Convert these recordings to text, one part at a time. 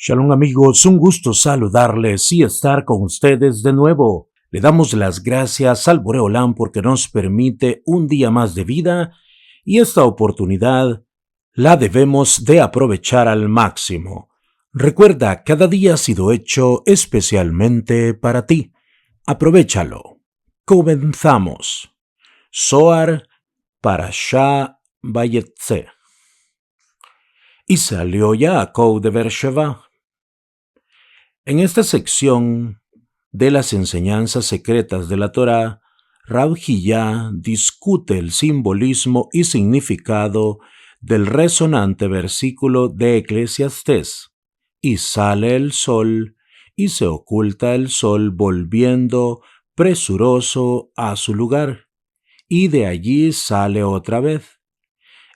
Shalom amigos, un gusto saludarles y estar con ustedes de nuevo. Le damos las gracias al Boreolán porque nos permite un día más de vida y esta oportunidad la debemos de aprovechar al máximo. Recuerda, cada día ha sido hecho especialmente para ti. Aprovéchalo. Comenzamos. Zohar Parashá Vayetze. Y salió Jacob de Beersheba. En esta sección de las enseñanzas secretas de la Torá, Rav Hillá discute el simbolismo y significado del resonante versículo de Eclesiastés: y sale el sol, y se oculta el sol volviendo presuroso a su lugar, y de allí sale otra vez.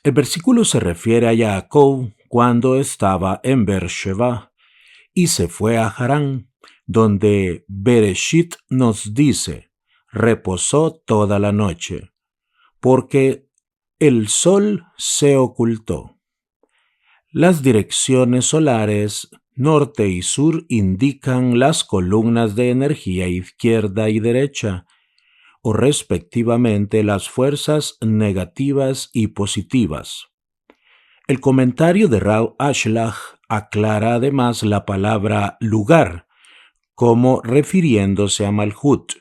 El versículo se refiere a Jacob cuando estaba en Beersheba y se fue a Harán, donde Bereshit nos dice: reposó toda la noche, porque el sol se ocultó. Las direcciones solares norte y sur indican las columnas de energía izquierda y derecha, o respectivamente las fuerzas negativas y positivas. El comentario de Rav Ashlach aclara además la palabra lugar, como refiriéndose a Malhut,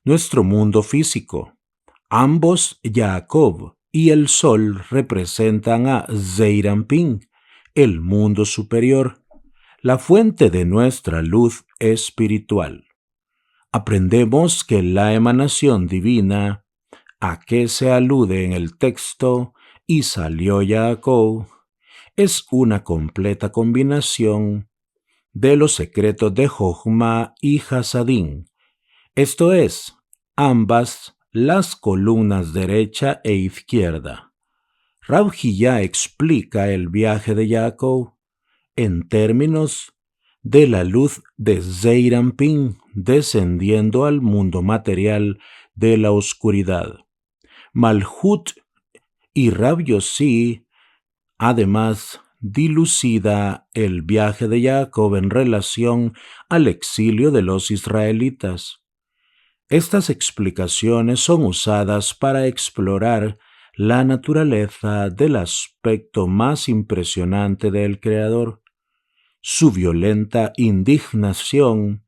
nuestro mundo físico. Ambos, Jacob y el sol, representan a Zeir Anpin, el mundo superior, la fuente de nuestra luz espiritual. Aprendemos que la emanación divina, a que se alude en el texto, y salió Jacob, es una completa combinación de los secretos de Jochma y Hasadín, esto es, ambas las columnas derecha e izquierda. Rav Hillá explica el viaje de Jacob en términos de la luz de Zeir Anpin descendiendo al mundo material de la oscuridad. Malhut y Rav Yossi además dilucida el viaje de Jacob en relación al exilio de los israelitas. Estas explicaciones son usadas para explorar la naturaleza del aspecto más impresionante del Creador, su violenta indignación.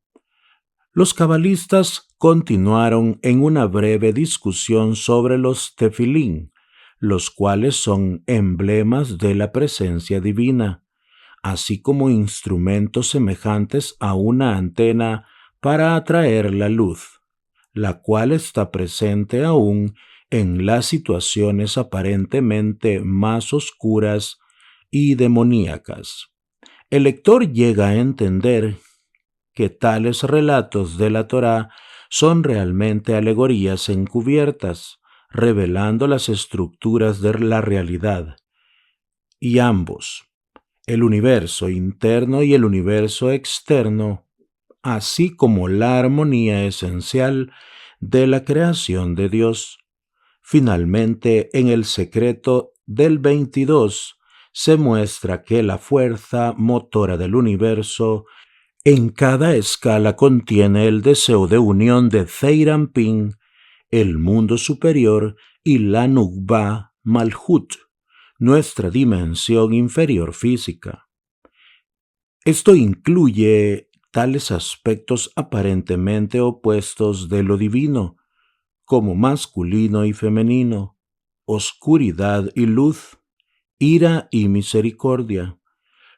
Los cabalistas continuaron en una breve discusión sobre los tefilín, los cuales son emblemas de la presencia divina, así como instrumentos semejantes a una antena para atraer la luz, la cual está presente aún en las situaciones aparentemente más oscuras y demoníacas. El lector llega a entender que tales relatos de la Torá son realmente alegorías encubiertas, revelando las estructuras de la realidad. Y ambos, el universo interno y el universo externo, así como la armonía esencial de la creación de Dios. Finalmente, en el secreto del 22, se muestra que la fuerza motora del universo en cada escala contiene el deseo de unión de Zeir Anpin, el mundo superior, y la Nukba Malhut, nuestra dimensión inferior física. Esto incluye tales aspectos aparentemente opuestos de lo divino, como masculino y femenino, oscuridad y luz, ira y misericordia.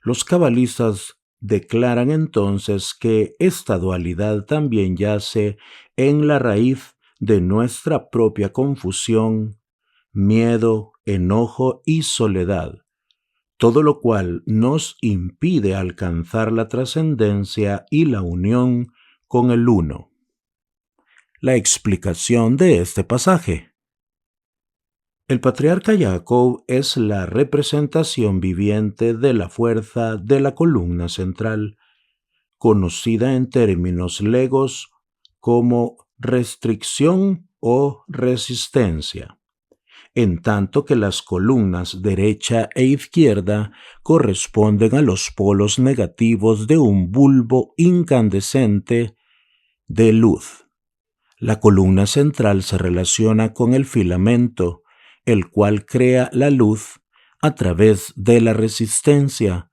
Los cabalistas declaran entonces que esta dualidad también yace en la raíz de nuestra propia confusión, miedo, enojo y soledad, todo lo cual nos impide alcanzar la trascendencia y la unión con el Uno. La explicación de este pasaje. El patriarca Jacob es la representación viviente de la fuerza de la columna central, conocida en términos legos como restricción o resistencia. en tanto que las columnas derecha e izquierda corresponden a los polos negativos de un bulbo incandescente de luz. La columna central se relaciona con el filamento, el cual crea la luz a través de la resistencia.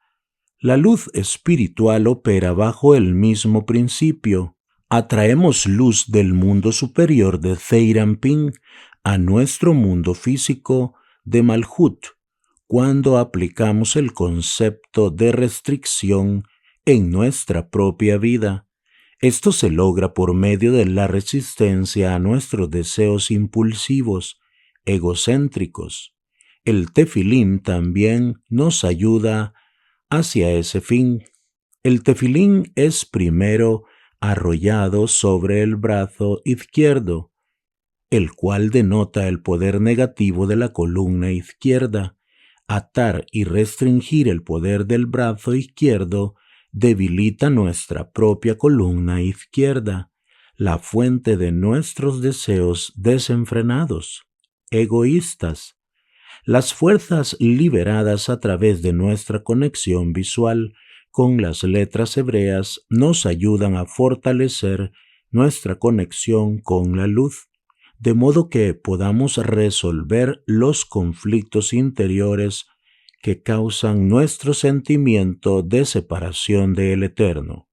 La luz espiritual opera bajo el mismo principio. Atraemos luz del mundo superior de Zeirampin a nuestro mundo físico de Malhut cuando aplicamos el concepto de restricción en nuestra propia vida. Esto se logra por medio de la resistencia a nuestros deseos impulsivos, egocéntricos. El tefilín también nos ayuda hacia ese fin. El tefilín es primero arrollado sobre el brazo izquierdo, el cual denota el poder negativo de la columna izquierda. Atar y restringir el poder del brazo izquierdo debilita nuestra propia columna izquierda, la fuente de nuestros deseos desenfrenados, egoístas. Las fuerzas liberadas a través de nuestra conexión visual con las letras hebreas nos ayudan a fortalecer nuestra conexión con la luz, de modo que podamos resolver los conflictos interiores que causan nuestro sentimiento de separación del Eterno.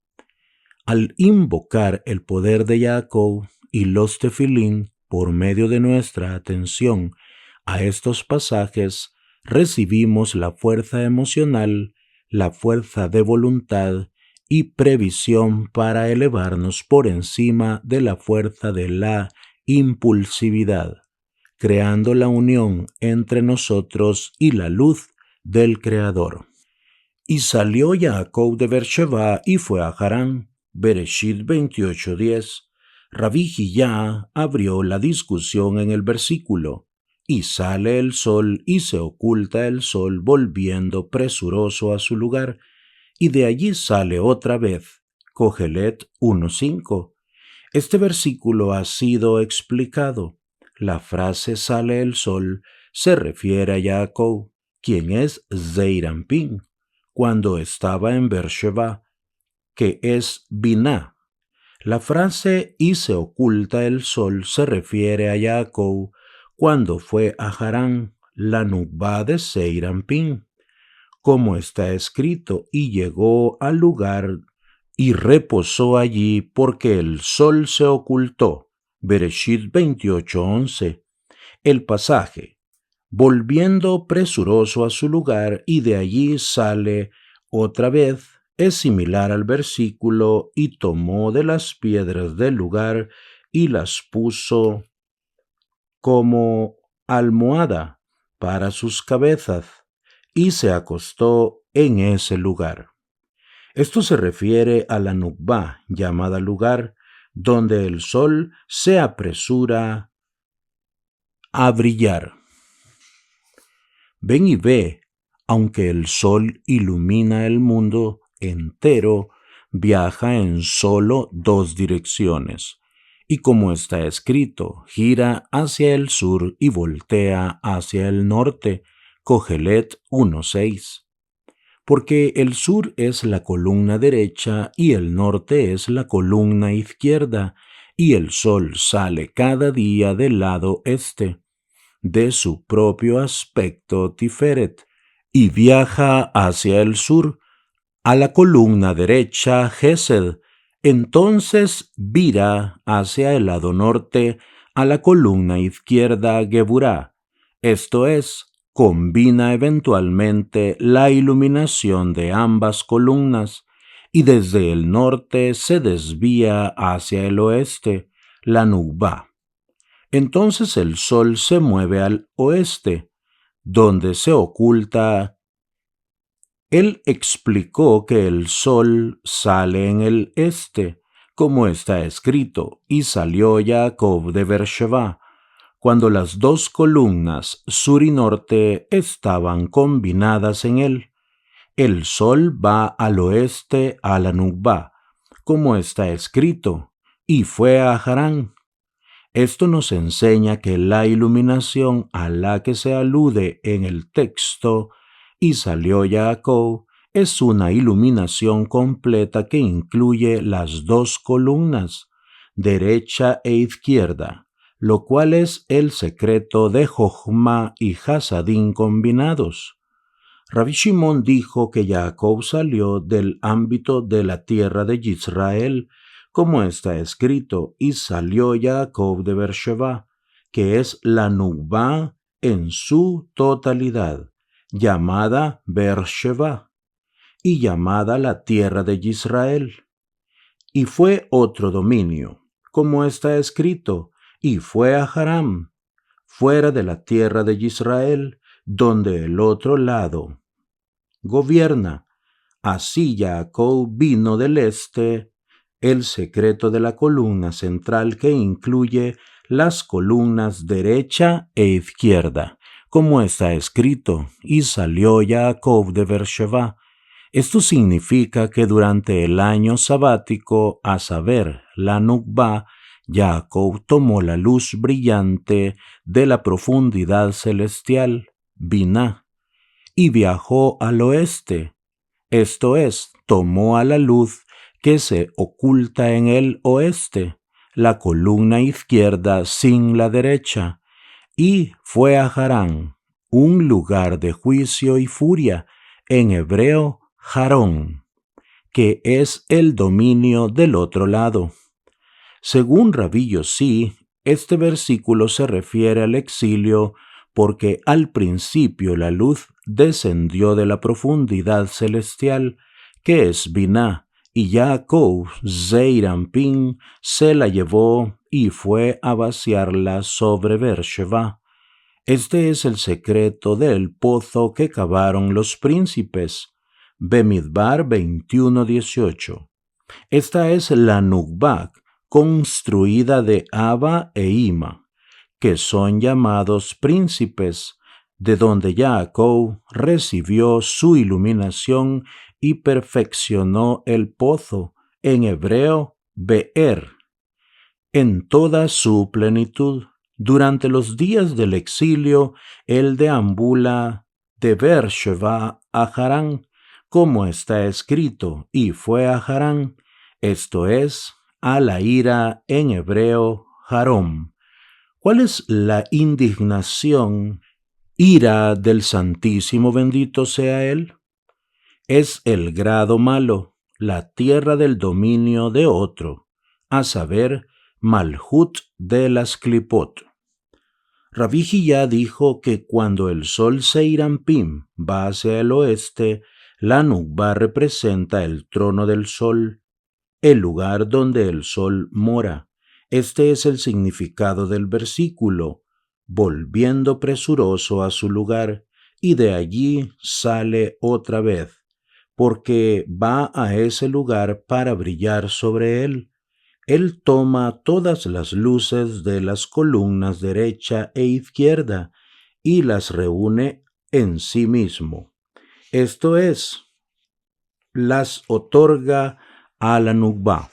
Al invocar el poder de Jacob y los tefilín por medio de nuestra atención a estos pasajes, recibimos la fuerza emocional, la fuerza de voluntad y previsión para elevarnos por encima de la fuerza de la impulsividad, creando la unión entre nosotros y la luz del Creador. Y salió Jacob de Beersheba y fue a Harán. Bereshit 28:10. Rabí Hillá abrió la discusión en el versículo: y sale el sol y se oculta el sol volviendo presuroso a su lugar, y de allí sale otra vez. Cogelet 1:5. Este versículo ha sido explicado. La frase sale el sol se refiere a Jacob, quien es Zeirampin, cuando estaba en Beersheba, que es Biná. La frase y se oculta el sol se refiere a Jacob cuando fue a Harán, la Nukba de Zeirampin, como está escrito, y llegó al lugar y reposó allí porque el sol se ocultó. Bereshit 28:11. El pasaje, volviendo presuroso a su lugar y de allí sale otra vez, es similar al versículo: y tomó de las piedras del lugar y las puso como almohada para sus cabezas, y se acostó en ese lugar. Esto se refiere a la Nukba, llamada lugar, donde el sol se apresura a brillar. Ven y ve, aunque el sol ilumina el mundo entero, viaja en solo dos direcciones. Y como está escrito, gira hacia el sur y voltea hacia el norte. Cogelet 1:6. Porque el sur es la columna derecha y el norte es la columna izquierda, y el sol sale cada día del lado este, de su propio aspecto Tiferet, y viaja hacia el sur, a la columna derecha Gesed. Entonces vira hacia el lado norte, a la columna izquierda Geburá. Esto es, combina eventualmente la iluminación de ambas columnas, y desde el norte se desvía hacia el oeste, la Nukba. Entonces el sol se mueve al oeste, donde se oculta. Él explicó que el sol sale en el este, como está escrito, y salió Jacob de Beersheba, cuando las dos columnas sur y norte estaban combinadas en él. El sol va al oeste a la Nukba, como está escrito, y fue a Harán. Esto nos enseña que la iluminación a la que se alude en el texto y salió Jacob es una iluminación completa que incluye las dos columnas, derecha e izquierda, lo cual es el secreto de Jochma y Hasadín combinados. Rabbi Shimon dijo que Jacob salió del ámbito de la tierra de Israel, como está escrito, y salió Jacob de Beersheba, que es la Nubá en su totalidad, llamada Beersheba, y llamada la tierra de Israel. Y fue otro dominio, como está escrito, y fue a Haram, fuera de la tierra de Israel, donde el otro lado gobierna. Así Jacob vino del este, el secreto de la columna central que incluye las columnas derecha e izquierda, como está escrito, y salió Jacob de Beersheba. Esto significa que durante el año sabático, a saber, la Nukba, Jacob tomó la luz brillante de la profundidad celestial, Binah, y viajó al oeste, esto es, tomó a la luz que se oculta en el oeste, la columna izquierda sin la derecha, y fue a Harán, un lugar de juicio y furia, en hebreo Jarón, que es el dominio del otro lado. Según Rabbi Yossi, este versículo se refiere al exilio porque al principio la luz descendió de la profundidad celestial, que es Binah, y Jacob, Zeirampín, se la llevó y fue a vaciarla sobre Beersheba. Este es el secreto del pozo que cavaron los príncipes. Bemidbar 21:18. Esta es la Nukba, construida de Abba e Ima, que son llamados príncipes, de donde Jacob recibió su iluminación y perfeccionó el pozo, en hebreo Be'er, en toda su plenitud. Durante los días del exilio, él deambula de Beersheba a Harán, como está escrito, y fue a Harán, esto es, a la ira en hebreo Harom. ¿Cuál es la indignación, ira del Santísimo bendito sea Él? Es el grado malo, la tierra del dominio de otro, a saber, Malhut de las Clipot. Rabbi Hillá dijo que cuando el sol Seirampim va hacia el oeste, la Nukba representa el trono del sol, el lugar donde el sol mora. Este es el significado del versículo, volviendo presuroso a su lugar, y de allí sale otra vez, porque va a ese lugar para brillar sobre él. Él toma todas las luces de las columnas derecha e izquierda y las reúne en sí mismo. Esto es, las otorga a la Nukba.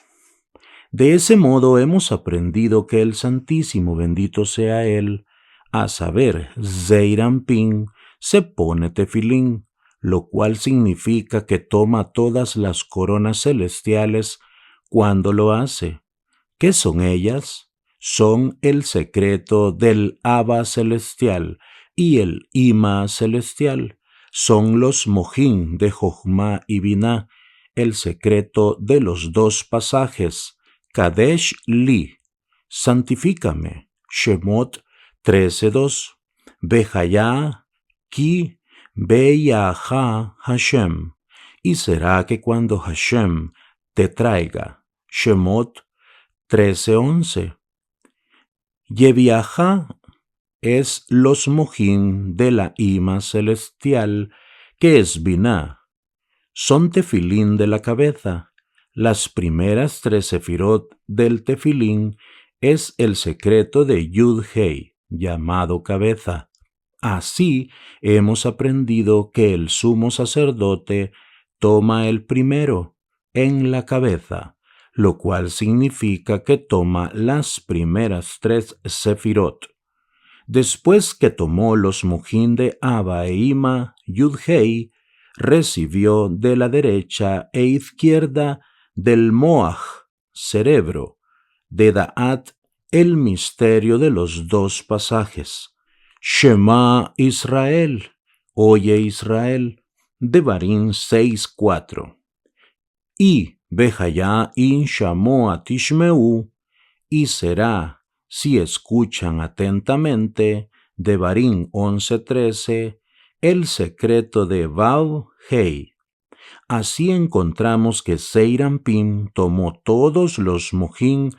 De ese modo hemos aprendido que el Santísimo bendito sea Él, a saber, Zeirampín, se pone tefilín, lo cual significa que toma todas las coronas celestiales cuando lo hace. ¿Qué son ellas? Son el secreto del Abba celestial y el Ima celestial. Son los mojín de Jochma y Binah, el secreto de los dos pasajes. Kadesh li, santifícame. Shemot 13:2. Bejayá ki beyaha Hashem. Y será que cuando Hashem te traiga. Shemot 13:11. Yeviajá es los mojín de la Ima celestial, que es Binah. Son tefilín de la cabeza. Las primeras 3 sefirot del tefilín es el secreto de Yud-Hei, llamado cabeza. Así hemos aprendido que el sumo sacerdote toma el primero, en la cabeza, lo cual significa que toma las primeras 3 sefirot. Después que tomó los mujín de Abba e Ima, Yud-Hei, recibió de la derecha e izquierda del Moaj, cerebro, de Da'at, el misterio de los 2 pasajes. Shema Israel, oye Israel, Devarim 6:4. Y Bejayá in Shamoa Tishmeu, y será, si escuchan atentamente, Devarim 11:13, el secreto de Vav-Hei. Así encontramos que Seirampim tomó todos los mujín,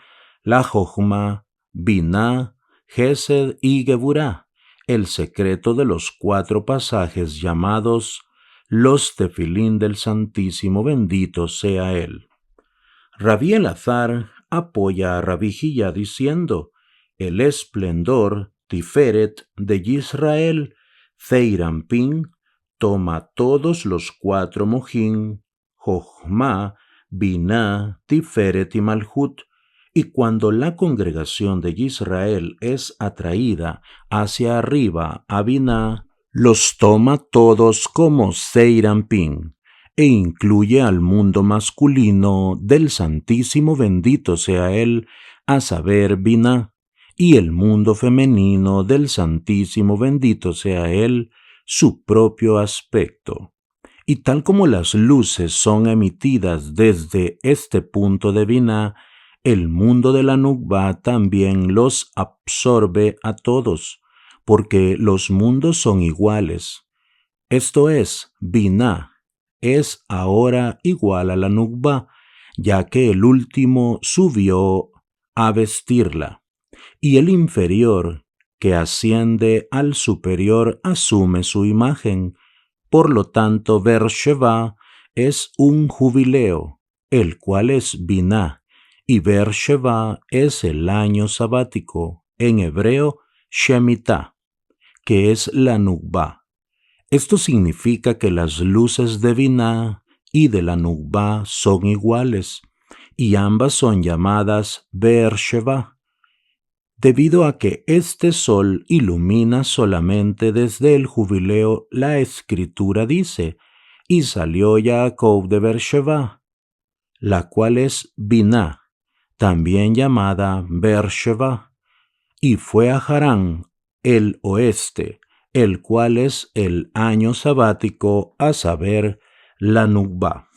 la Jochma, Biná, Gesed y Geburá, el secreto de los 4 pasajes llamados los tefilín del Santísimo, bendito sea él. Rabí Elazar apoya a Rabí Hillá diciendo: el esplendor Tiferet de Israel, Seirampim, toma todos los 4 mujín, Jochma, Biná, Tiferet y Malhut, y cuando la congregación de Israel es atraída hacia arriba a Biná, los toma todos como Seirampim, e incluye al mundo masculino del Santísimo, bendito sea él, a saber, Biná, y el mundo femenino del Santísimo, bendito sea él, su propio aspecto. Y tal como las luces son emitidas desde este punto de Biná, el mundo de la Nukba también los absorbe a todos, porque los mundos son iguales. Esto es, Biná es ahora igual a la Nukba, ya que el último subió a vestirla, y el inferior, que asciende al superior, asume su imagen. Por lo tanto, Beer-Sheva es un jubileo, el cual es Biná, y Beer-Sheva es el año sabático, en hebreo Shemitah, que es la Nukba. Esto significa que las luces de Biná y de la Nukba son iguales, y ambas son llamadas Beer-Sheva, debido a que este sol ilumina solamente desde el jubileo. La escritura dice: y salió Jacob de Beer-Sheva, la cual es Biná, también llamada Beer-Sheva, y fue a Harán, el oeste, el cual es el año sabático, a saber, la Nukba.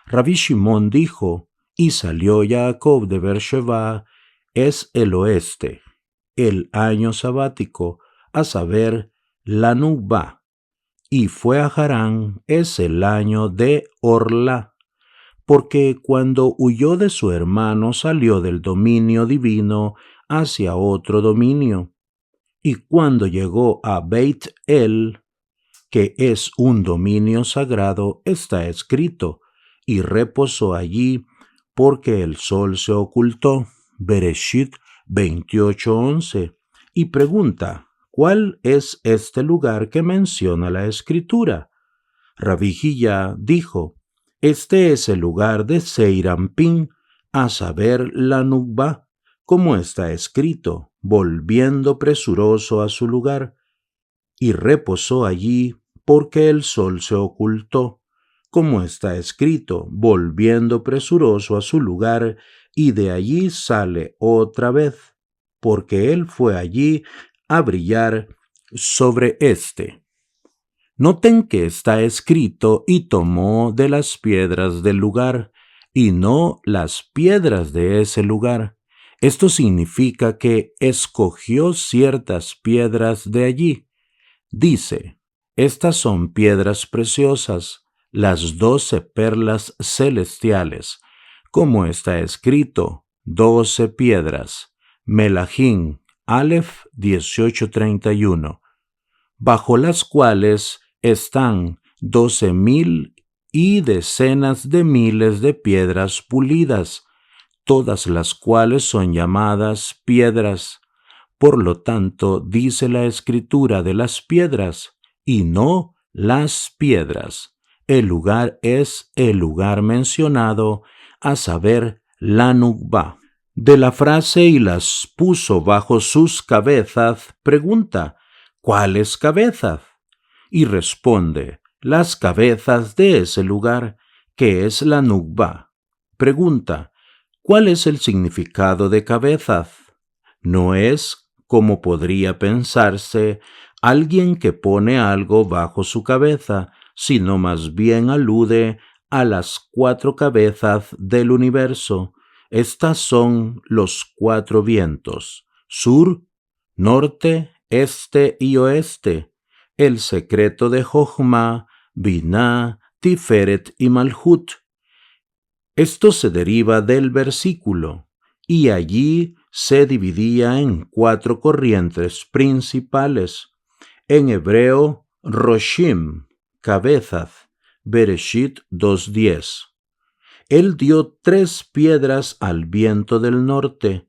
Rabí Shimón dijo: y salió Jacob de Beer-Sheva, es el oeste, el año sabático, a saber, la Nukba, y fue a Harán, es el año de Orla, porque cuando huyó de su hermano salió del dominio divino hacia otro dominio. Y cuando llegó a Beit El, que es un dominio sagrado, está escrito: y reposó allí porque el sol se ocultó. Bereshit 28:11. Y pregunta: ¿cuál es este lugar que menciona la escritura? Rabí Hillá dijo: este es el lugar de Seirampim, a saber, la Nukba, como está escrito, volviendo presuroso a su lugar, y reposó allí porque el sol se ocultó, como está escrito, volviendo presuroso a su lugar, y de allí sale otra vez, porque él fue allí a brillar sobre éste. Noten que está escrito: y tomó de las piedras del lugar, y no las piedras de ese lugar. Esto significa que escogió ciertas piedras de allí. Dice: estas son piedras preciosas, las 12 perlas celestiales, como está escrito, 12 piedras. Melahim, Aleph 18:31, bajo las cuales están 12,000 y decenas de miles de piedras pulidas, todas las cuales son llamadas piedras. Por lo tanto, dice la escritura de las piedras, y no las piedras. El lugar es el lugar mencionado, a saber, la nukba. De la frase "y las puso bajo sus cabezas", pregunta ¿cuáles cabezas? Y responde las cabezas de ese lugar, que es la nukba. Pregunta ¿cuál es el significado de cabezas? No es, como podría pensarse, alguien que pone algo bajo su cabeza, sino más bien alude a las 4 cabezas del universo. Estas son los 4 vientos: sur, norte, este y oeste. El secreto de Jochma, Binah, Tiferet y Malhut. Esto se deriva del versículo, y allí se dividía en 4 corrientes principales. En hebreo, Roshim, cabezas, Bereshit 2:10. Él dio 3 piedras al viento del norte,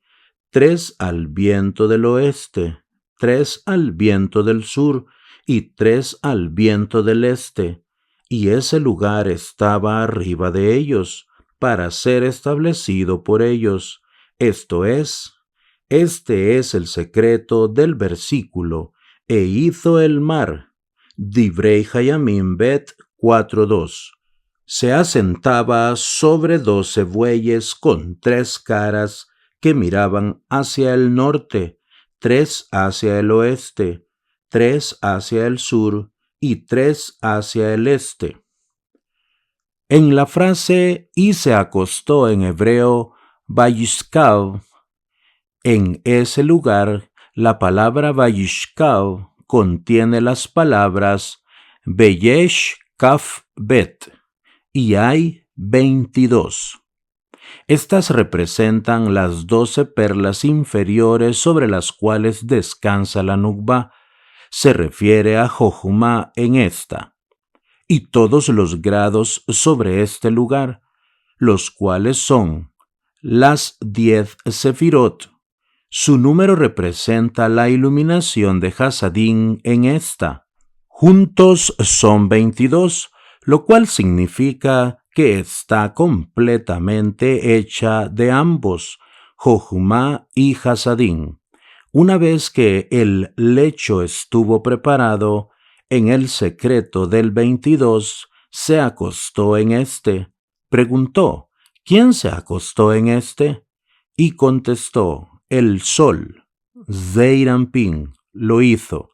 3 al viento del oeste, 3 al viento del sur y 3 al viento del este, y ese lugar estaba arriba de ellos, para ser establecido por ellos. Esto es, este es el secreto del versículo, e hizo el mar. Divrei Hayamim Bet 4:2. Se asentaba sobre 12 bueyes con 3 caras que miraban hacia el norte, 3 hacia el oeste, 3 hacia el sur y 3 hacia el este. En la frase "y se acostó", en hebreo, Vayishkav, en ese lugar, la palabra Vayishkav contiene las palabras Beyesh Kaf Bet, y hay 22. Estas representan las 12 perlas inferiores sobre las cuales descansa la nukba. Se refiere a Jochma en esta. Y todos los grados sobre este lugar, los cuales son las 10 sefirot. Su número representa la iluminación de Hasadín en esta. Juntos son 22, lo cual significa que está completamente hecha de ambos, Jochma y Hasadín. Una vez que el lecho estuvo preparado, en el secreto del 22 se acostó en este. Preguntó, ¿quién se acostó en este? Y contestó, el sol. Zeir Anpin lo hizo.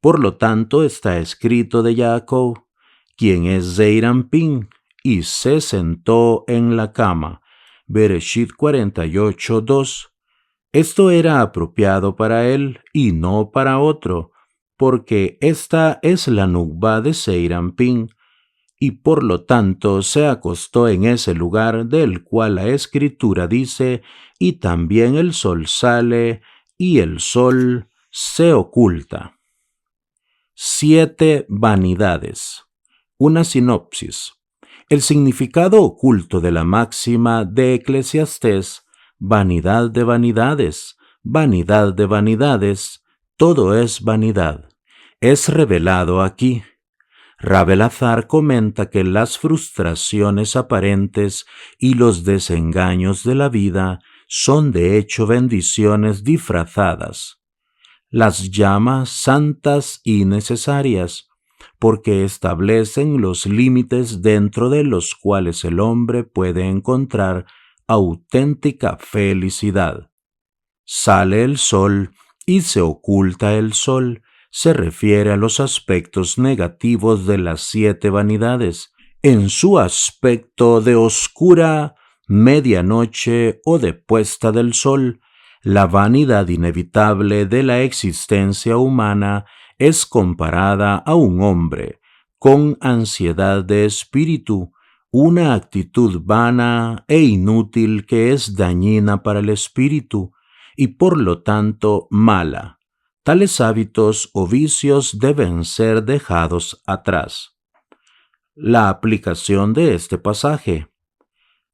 Por lo tanto, está escrito de Jacob, quien es Zeir Anpin, y se sentó en la cama. Bereshit 48:2. Esto era apropiado para él y no para otro, porque esta es la nukba de Zeir Anpin, y por lo tanto se acostó en ese lugar del cual la Escritura dice, y también el sol sale y el sol se oculta. 7 vanidades. Una sinopsis. El significado oculto de la máxima de Eclesiastés, vanidad de vanidades, todo es vanidad, es revelado aquí. Rab Elazar comenta que las frustraciones aparentes y los desengaños de la vida son de hecho bendiciones disfrazadas. Las llama santas y necesarias, porque establecen los límites dentro de los cuales el hombre puede encontrar auténtica felicidad. Sale el sol y se oculta el sol, se refiere a los aspectos negativos de las 7 vanidades, en su aspecto de oscura medianoche o de puesta del sol. La vanidad inevitable de la existencia humana es comparada a un hombre con ansiedad de espíritu, una actitud vana e inútil que es dañina para el espíritu y por lo tanto mala. Tales hábitos o vicios deben ser dejados atrás. La aplicación de este pasaje.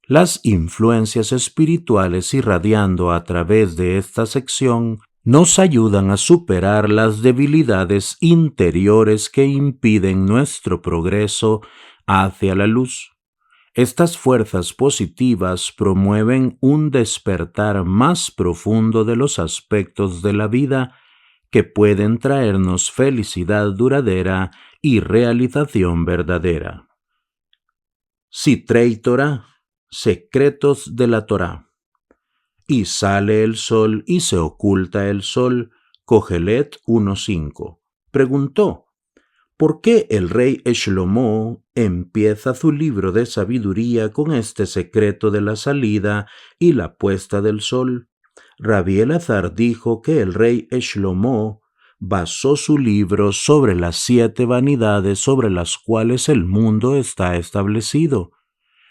Las influencias espirituales irradiando a través de esta sección nos ayudan a superar las debilidades interiores que impiden nuestro progreso hacia la luz. Estas fuerzas positivas promueven un despertar más profundo de los aspectos de la vida que pueden traernos felicidad duradera y realización verdadera. Sitrei Torah, secretos de la Torá. Y sale el sol y se oculta el sol. Cogelet 1:5. Preguntó: ¿por qué el rey Shlomo empieza su libro de sabiduría con este secreto de la salida y la puesta del sol? Rabí Elazar dijo que el rey Shlomo basó su libro sobre las 7 vanidades sobre las cuales el mundo está establecido,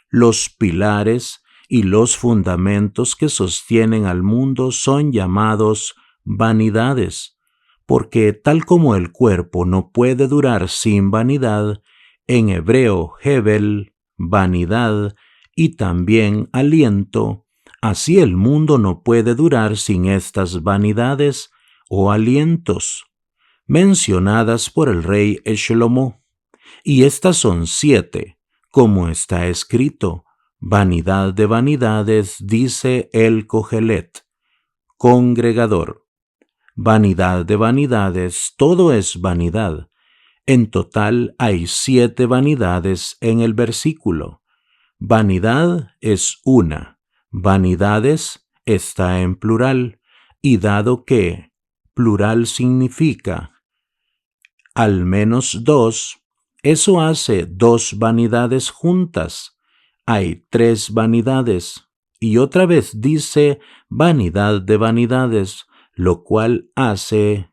los pilares y los fundamentos que sostienen al mundo son llamados vanidades, porque tal como el cuerpo no puede durar sin vanidad, en hebreo Hebel, vanidad, y también aliento, así el mundo no puede durar sin estas vanidades o alientos, mencionadas por el rey Shlomo. Y estas son 7, como está escrito: vanidad de vanidades, dice el Cogelet, congregador. Vanidad de vanidades, todo es vanidad. En total hay 7 vanidades en el versículo. Vanidad es una, vanidades está en plural, y dado que plural significa al menos 2, eso hace 2 vanidades juntas. Hay 3 vanidades. Y otra vez dice vanidad de vanidades, lo cual hace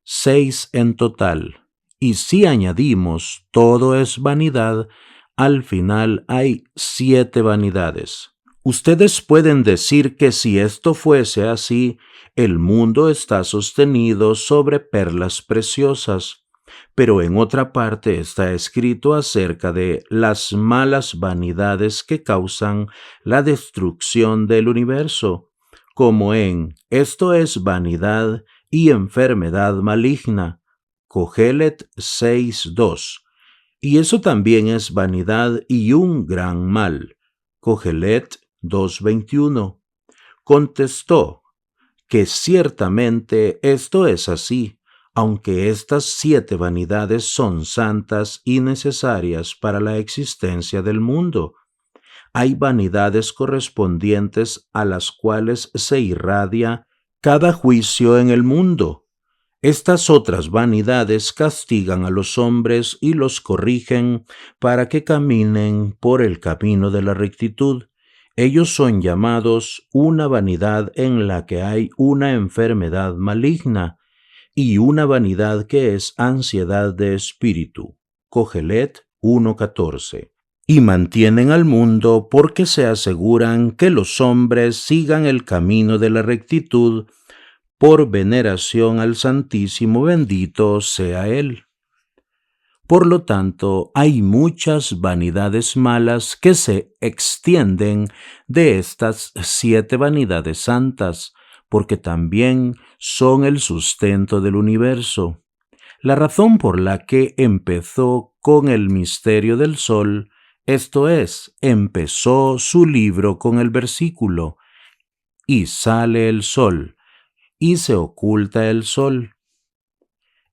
6 en total. Y si añadimos todo es vanidad, al final hay 7 vanidades. Ustedes pueden decir que si esto fuese así, el mundo está sostenido sobre perlas preciosas. Pero en otra parte está escrito acerca de las malas vanidades que causan la destrucción del universo, como en esto es vanidad y enfermedad maligna, Cogelet 6:2, y eso también es vanidad y un gran mal, Cogelet 2:21. Contestó que ciertamente esto es así, aunque estas 7 vanidades son santas y necesarias para la existencia del mundo. Hay vanidades correspondientes a las cuales se irradia cada juicio en el mundo. Estas otras vanidades castigan a los hombres y los corrigen para que caminen por el camino de la rectitud. Ellos son llamados una vanidad en la que hay una enfermedad maligna, y una vanidad que es ansiedad de espíritu, Cogelet 1:14, y mantienen al mundo porque se aseguran que los hombres sigan el camino de la rectitud por veneración al Santísimo, bendito sea Él. Por lo tanto, hay muchas vanidades malas que se extienden de estas 7 vanidades santas, porque también son el sustento del universo. La razón por la que empezó con el misterio del sol, esto es, empezó su libro con el versículo, y sale el sol, y se oculta el sol.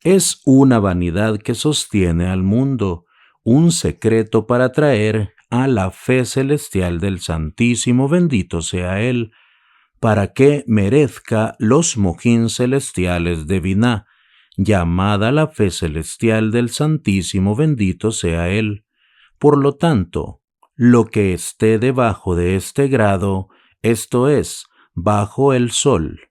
Es una vanidad que sostiene al mundo, un secreto para traer a la fe celestial del Santísimo, bendito sea Él, para que merezca los mojín celestiales de Biná, llamada la fe celestial del Santísimo, bendito sea Él. Por lo tanto, lo que esté debajo de este grado, esto es, bajo el sol,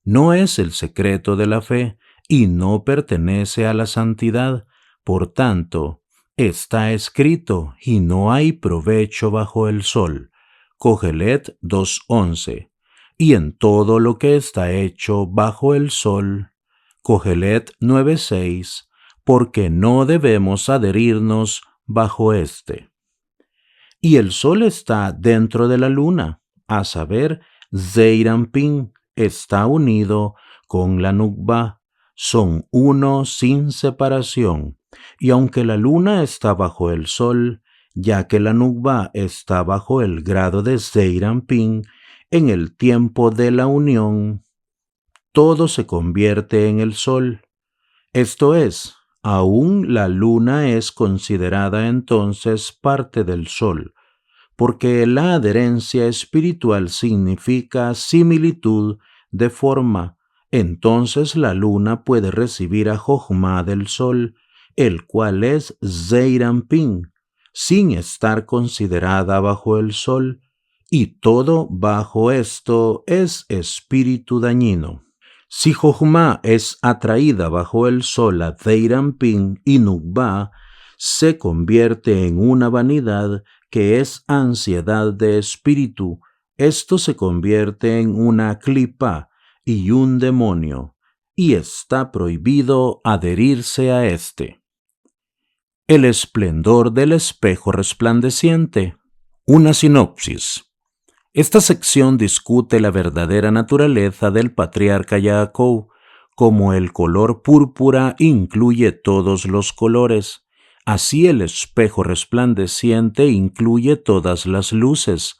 no es el secreto de la fe y no pertenece a la santidad. Por tanto, está escrito, y no hay provecho bajo el sol. Cogelet 2:11. Y en todo lo que está hecho bajo el sol, Cogelet 9:6, porque no debemos adherirnos bajo éste. Y el sol está dentro de la luna, a saber, Zeir Anpin está unido con la Nukba, son uno sin separación, y aunque la luna está bajo el sol, ya que la Nukba está bajo el grado de Zeir Anpin. En el tiempo de la unión, todo se convierte en el sol. Esto es, aún la luna es considerada entonces parte del sol, porque la adherencia espiritual significa similitud de forma. Entonces la luna puede recibir a Jochma del sol, el cual es Zeir Anpin, sin estar considerada bajo el sol, y todo bajo esto es espíritu dañino. Si Jochma es atraída bajo el sol a Zeir Anpin y Nukba, se convierte en una vanidad que es ansiedad de espíritu. Esto se convierte en una klipa y un demonio, y está prohibido adherirse a este. El esplendor del espejo resplandeciente. Una sinopsis. Esta sección discute la verdadera naturaleza del patriarca Jacob, como el color púrpura incluye todos los colores. Así el espejo resplandeciente incluye todas las luces.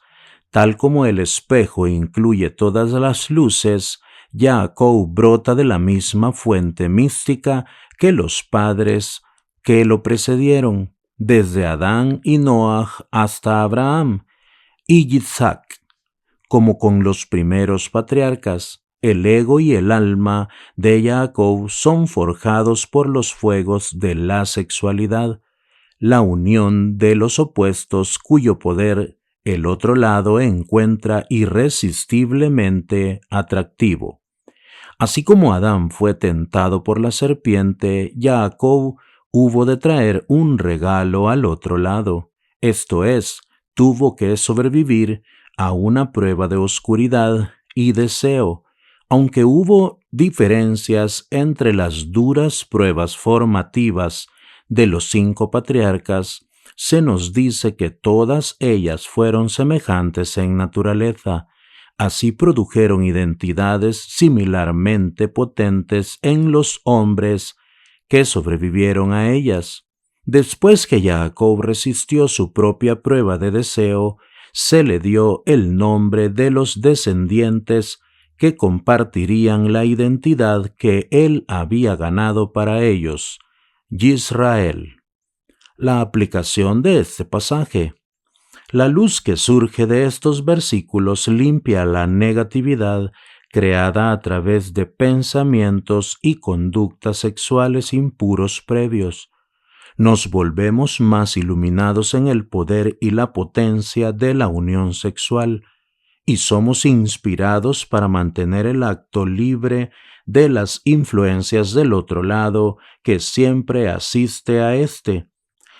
Tal como el espejo incluye todas las luces, Jacob brota de la misma fuente mística que los padres que lo precedieron, desde Adán y Noah hasta Abraham y Isaac. Como con los primeros patriarcas, el ego y el alma de Jacob son forjados por los fuegos de la sexualidad, la unión de los opuestos cuyo poder el otro lado encuentra irresistiblemente atractivo. Así como Adán fue tentado por la serpiente, Jacob hubo de traer un regalo al otro lado, esto es, tuvo que sobrevivir a una prueba de oscuridad y deseo, aunque hubo diferencias entre las duras pruebas formativas de los 5 patriarcas, se nos dice que todas ellas fueron semejantes en naturaleza. Así produjeron identidades similarmente potentes en los hombres que sobrevivieron a ellas. Después que Jacob resistió su propia prueba de deseo, se le dio el nombre de los descendientes que compartirían la identidad que él había ganado para ellos, Yisrael. La aplicación de este pasaje. La luz que surge de estos versículos limpia la negatividad creada a través de pensamientos y conductas sexuales impuros previos. Nos volvemos más iluminados en el poder y la potencia de la unión sexual, y somos inspirados para mantener el acto libre de las influencias del otro lado que siempre asiste a este.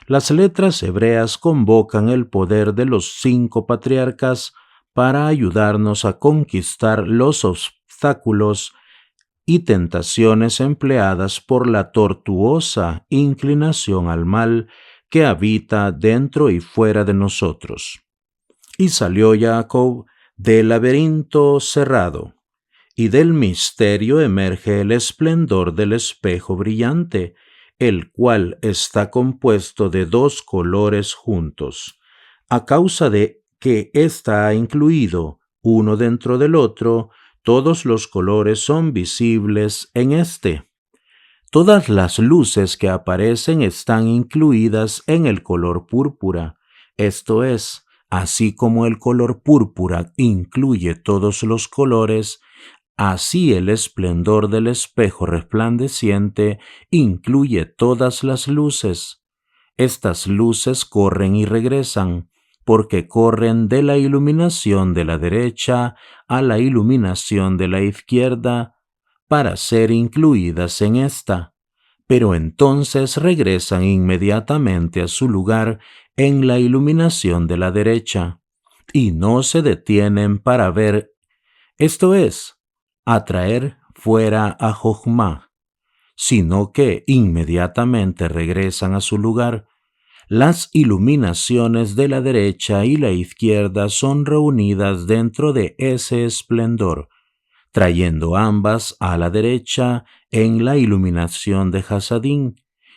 Las letras hebreas convocan el poder de los 5 patriarcas para ayudarnos a conquistar los obstáculos y tentaciones empleadas por la tortuosa inclinación al mal que habita dentro y fuera de nosotros. Y salió Jacob del laberinto cerrado, y del misterio emerge el esplendor del espejo brillante, el cual está compuesto de 2 colores juntos. A causa de que está incluido uno dentro del otro, todos los colores son visibles en este. Todas las luces que aparecen están incluidas en el color púrpura. Esto es, así como el color púrpura incluye todos los colores, así el esplendor del espejo resplandeciente incluye todas las luces. Estas luces corren y regresan, porque corren de la iluminación de la derecha a la iluminación de la izquierda para ser incluidas en esta, pero entonces regresan inmediatamente a su lugar en la iluminación de la derecha, y no se detienen para ver, esto es, atraer fuera a Jochma, sino que inmediatamente regresan a su lugar. Las iluminaciones de la derecha y la izquierda son reunidas dentro de ese esplendor, trayendo ambas a la derecha en la iluminación de Hasadín,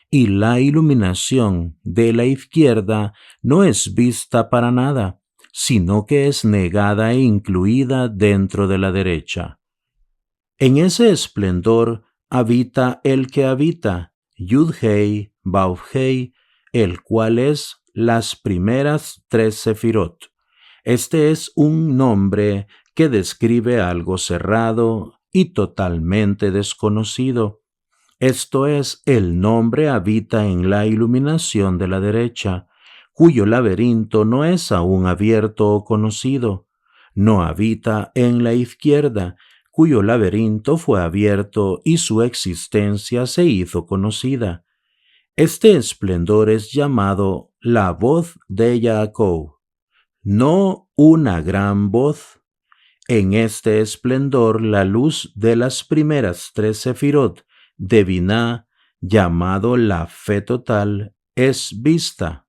y la iluminación de la izquierda no es vista para nada, sino que es negada e incluida dentro de la derecha. En ese esplendor habita el que habita, Yud-Hei, Vav-Hei, el cual es las primeras 3 sefirot. Este es un nombre que describe algo cerrado y totalmente desconocido. Esto es, el nombre habita en la iluminación de la derecha, cuyo laberinto no es aún abierto o conocido. No habita en la izquierda, cuyo laberinto fue abierto y su existencia se hizo conocida. Este esplendor es llamado la voz de Jacob, no una gran voz. En este esplendor la luz de las primeras 3 sefirot de Biná, llamado la fe total, es vista.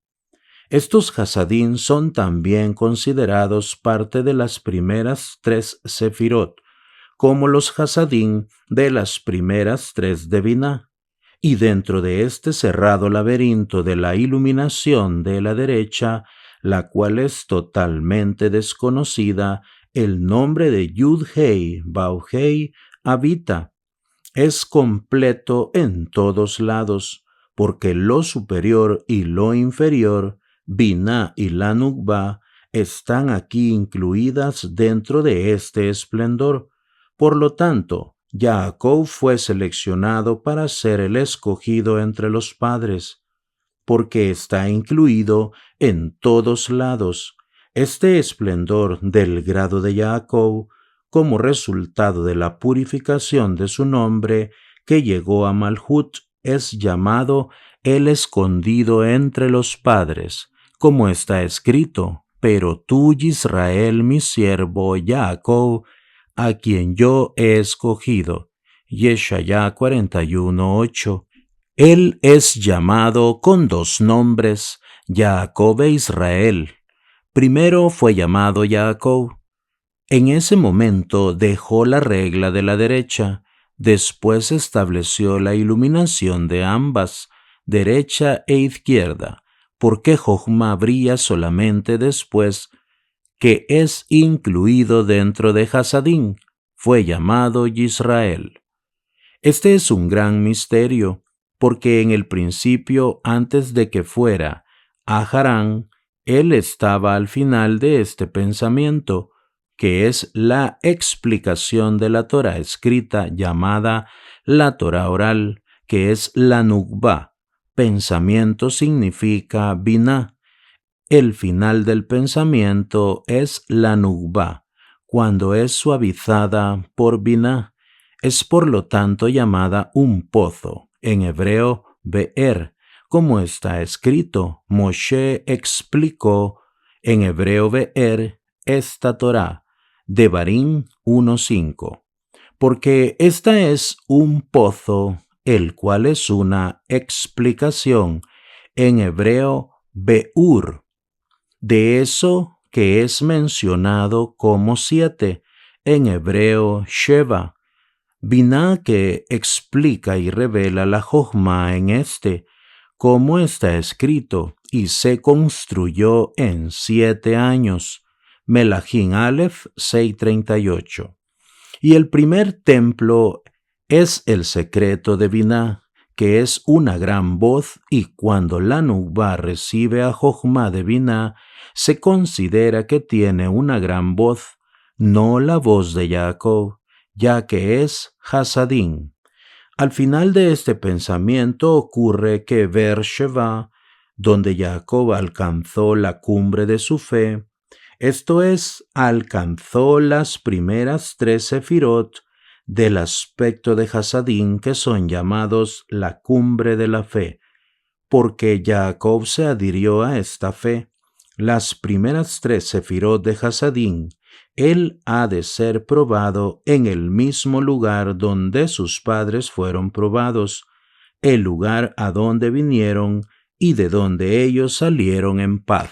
Estos hasadín son también considerados parte de las primeras 3 sefirot, como los hasadín de las primeras 3 de Biná. Y dentro de este cerrado laberinto de la iluminación de la derecha, la cual es totalmente desconocida, el nombre de Yud-Hei, Vav-Hei habita. Es completo en todos lados, porque lo superior y lo inferior, Biná y la Nukba, están aquí incluidas dentro de este esplendor. Por lo tanto, Jacob fue seleccionado para ser el escogido entre los padres, porque está incluido en todos lados. Este esplendor del grado de Jacob, como resultado de la purificación de su nombre que llegó a Malhut, es llamado el escondido entre los padres, como está escrito: pero tú, Israel, mi siervo Jacob, a quien yo he escogido. Yeshaya 41:8. Él es llamado con 2 nombres, Jacob e Israel. Primero fue llamado Jacob. En ese momento dejó la regla de la derecha, después estableció la iluminación de ambas, derecha e izquierda, porque Jochma brilla solamente después que es incluido dentro de Hasadín, fue llamado Israel. Este es un gran misterio, porque en el principio, antes de que fuera a Harán, él estaba al final de este pensamiento, que es la explicación de la Torá escrita llamada la Torá oral, que es la Nukba. Pensamiento significa Biná. El final del pensamiento es la Nukba, cuando es suavizada por Biná. Es por lo tanto llamada un pozo, en hebreo Be'er, como está escrito. Moshe explicó en hebreo Be'er esta Torá, Devarim 1:5, porque esta es un pozo, el cual es una explicación en hebreo Be'ur, de eso que es mencionado como 7, en hebreo Sheva. Biná, que explica y revela la Jochma en como está escrito, y se construyó en 7 años. Melahim Aleph 6:38. Y el primer templo es el secreto de Biná, que es una gran voz, y cuando la Nukba recibe a Jochma de Biná, se considera que tiene una gran voz, no la voz de Jacob, ya que es Hasadín. Al final de este pensamiento ocurre que Beer-Sheva, donde Jacob alcanzó la cumbre de su fe, esto es, alcanzó las primeras 3 sefirot del aspecto de Hasadín, que son llamados la cumbre de la fe, porque Jacob se adhirió a esta fe. Las primeras 3 sefirot de Hasadín, él ha de ser probado en el mismo lugar donde sus padres fueron probados, el lugar a donde vinieron y de donde ellos salieron en paz.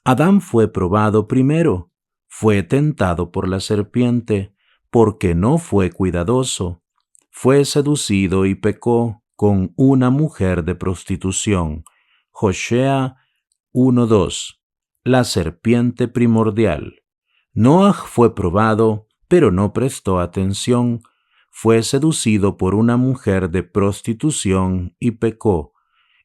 Adán fue probado primero, fue tentado por la serpiente, porque no fue cuidadoso, fue seducido y pecó, con una mujer de prostitución. Joshea 1:2. La serpiente primordial. Noaj fue probado, pero no prestó atención. Fue seducido por una mujer de prostitución y pecó.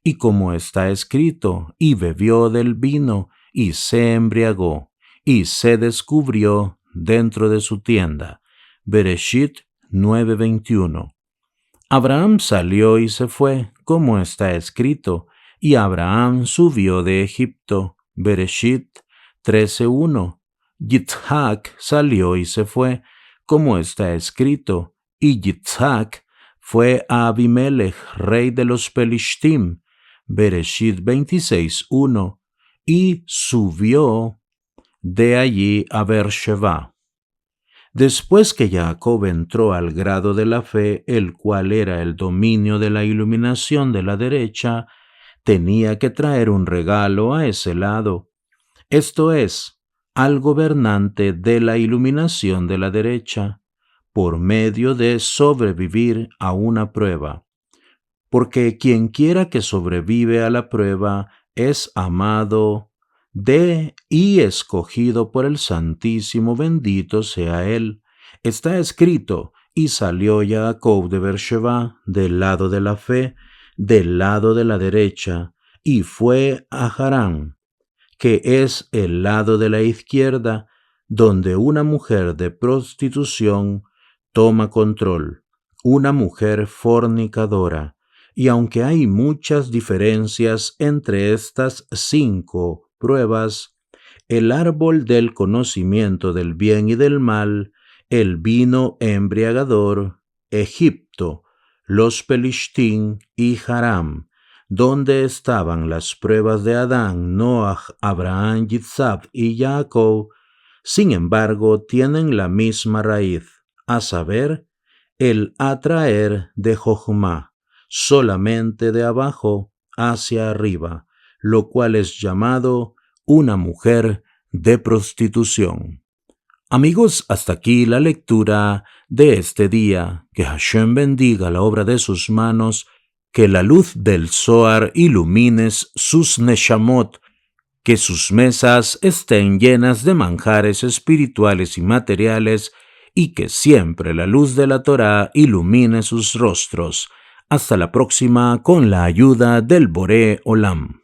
Y como está escrito, y bebió del vino, y se embriagó, y se descubrió dentro de su tienda. Bereshit 9:21. Abraham salió y se fue, como está escrito, y Abraham subió de Egipto. Bereshit 13:1. Yitzhak salió y se fue, como está escrito, y Yitzhak fue a Abimelech, rey de los Pelishtim. Bereshit 26:1. Y subió de allí a Beersheba. Después que Jacob entró al grado de la fe, el cual era el dominio de la iluminación de la derecha, tenía que traer un regalo a ese lado, esto es, al gobernante de la iluminación de la derecha, por medio de sobrevivir a una prueba. Porque quien quiera que sobrevive a la prueba es amado de y escogido por el Santísimo, bendito sea él. Está escrito, y salió Jacob de Beersheba, del lado de la fe, del lado de la derecha, y fue a Harán, que es el lado de la izquierda, donde una mujer de prostitución toma control, una mujer fornicadora. Y aunque hay muchas diferencias entre estas 5 pruebas, el árbol del conocimiento del bien y del mal, el vino embriagador, Egipto, los Pelishtim y Haram, donde estaban las pruebas de Adán, Noaj, Abraham, Yitzhak y Jacob, sin embargo, tienen la misma raíz, a saber, el atraer de Jochma, solamente de abajo hacia arriba, lo cual es llamado una mujer de prostitución. Amigos, hasta aquí la lectura de este día. Que Hashem bendiga la obra de sus manos, que la luz del Zohar ilumine sus neshamot, que sus mesas estén llenas de manjares espirituales y materiales, y que siempre la luz de la Torá ilumine sus rostros. Hasta la próxima con la ayuda del Boré Olam.